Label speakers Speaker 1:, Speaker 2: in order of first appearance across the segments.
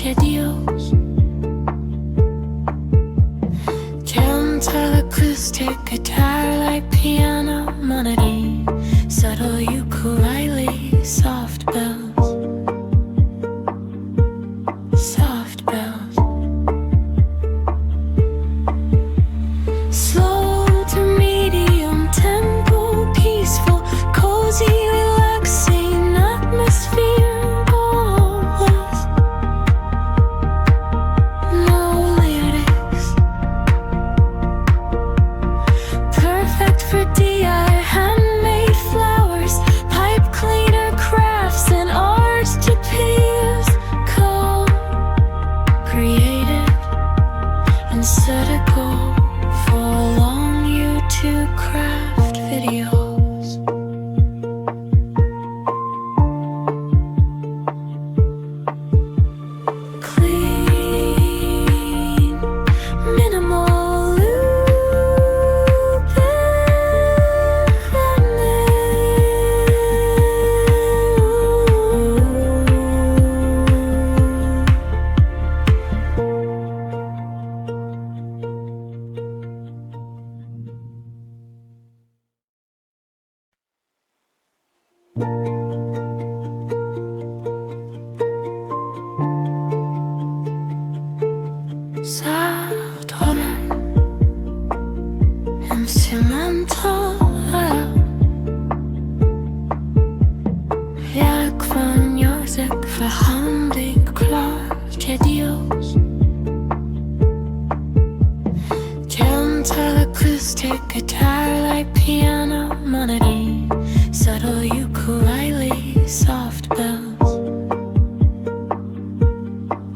Speaker 1: de Dios. Gentle acoustic guitar like piano monody, subtle ukulele, soft bells, soft bells. Slow to medium tempo, peaceful, cozy, relaxing atmosphere. Always no lyrics. Perfect for DI, handmade flowers, pipe cleaner crafts and arts to peers. Calm, creative, and set a goal for long YouTube craft videos. Clean, minimal loop Saturn instrumental. Jak wniosek för handcraft de Dios. Gentle acoustic guitar like piano monody, subtle ukulele, soft bells,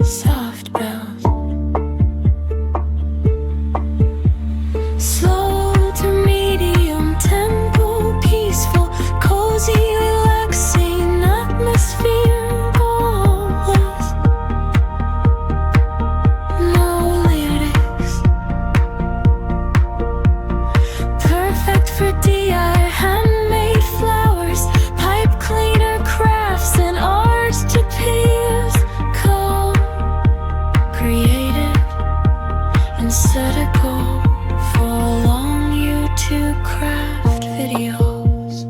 Speaker 1: soft bells. Slow to medium tempo, peaceful, cozy, relaxing atmosphere. Always no lyrics. Perfect for DI, handmade flowers, pipe cleaner crafts and arts to peers. Calm, creative, and set a goal for long YouTube craft videos.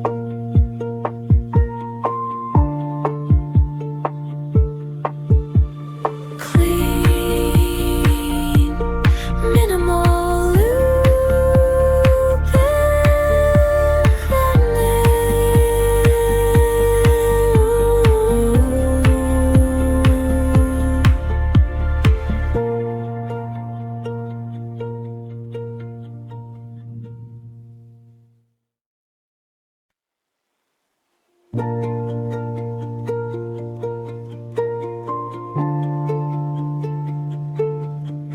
Speaker 1: Clean, minimal loop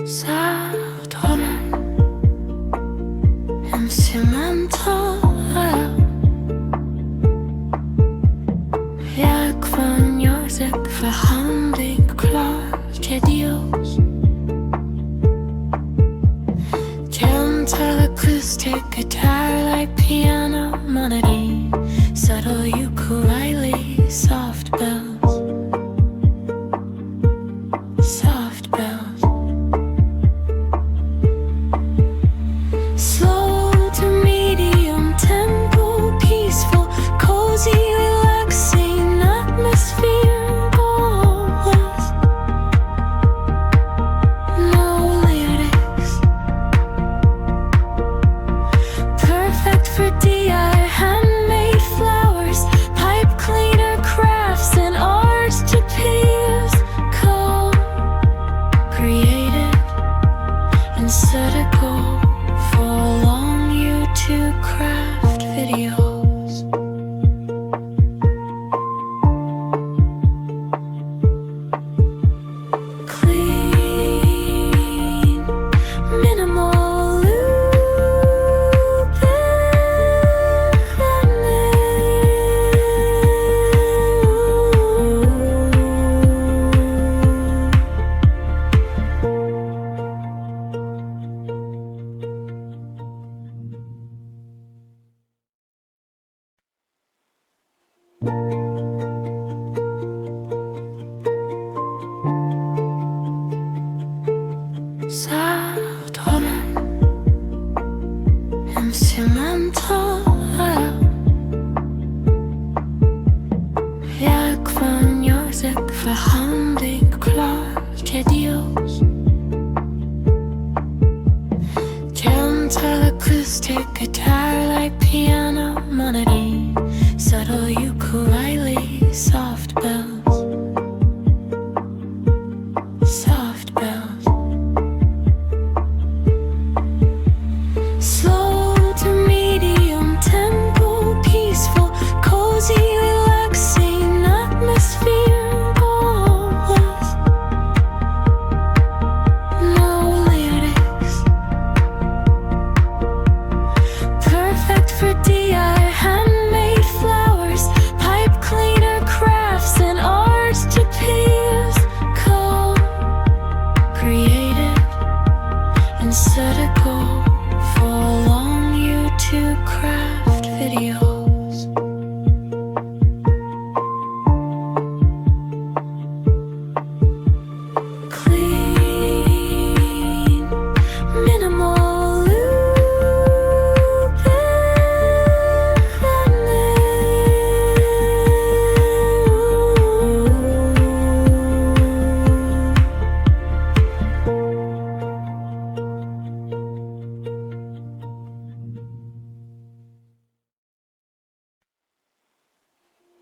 Speaker 1: Saturn instrumental. Jak wniosek för handcraft de Dios. Gentle acoustic guitar like piano monody, subtle ukulele, soft bells, soft bells. Slow to medium tempo, peaceful, cozy, relaxing atmosphere. Always no lyrics. Perfect for DI, handmade flowers, pipe cleaner crafts and arts to peers. Calm, creative, and set a goal for long YouTube craft videos. Clean, minimal loop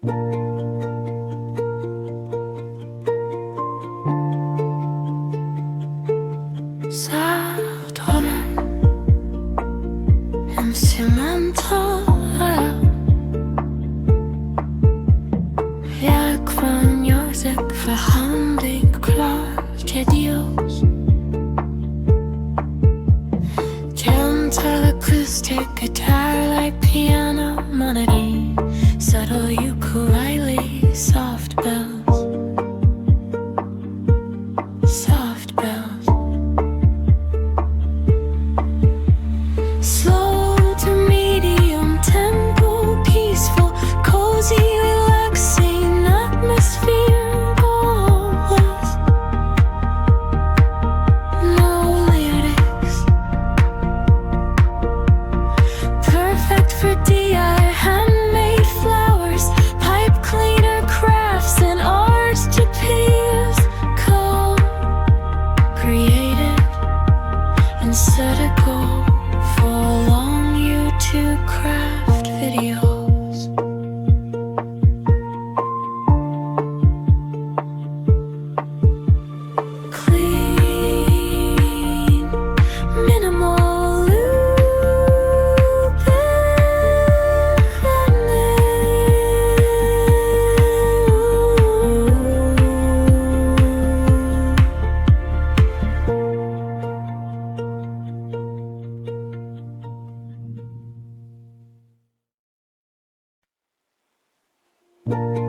Speaker 1: Saturn instrumental. Jak wniosek för handcraft videos. Gentle acoustic guitar like piano monody. Subtle ukulele, soft bells. Soft bells. Slow to medium tempo, peaceful, cozy, relaxing atmosphere. Always. No lyrics. Perfect for DI, handmade flowers, pipe cleaner crafts and arts to peers. Co-created and set a goal for long YouTube craft videos. Clean, minimal loop and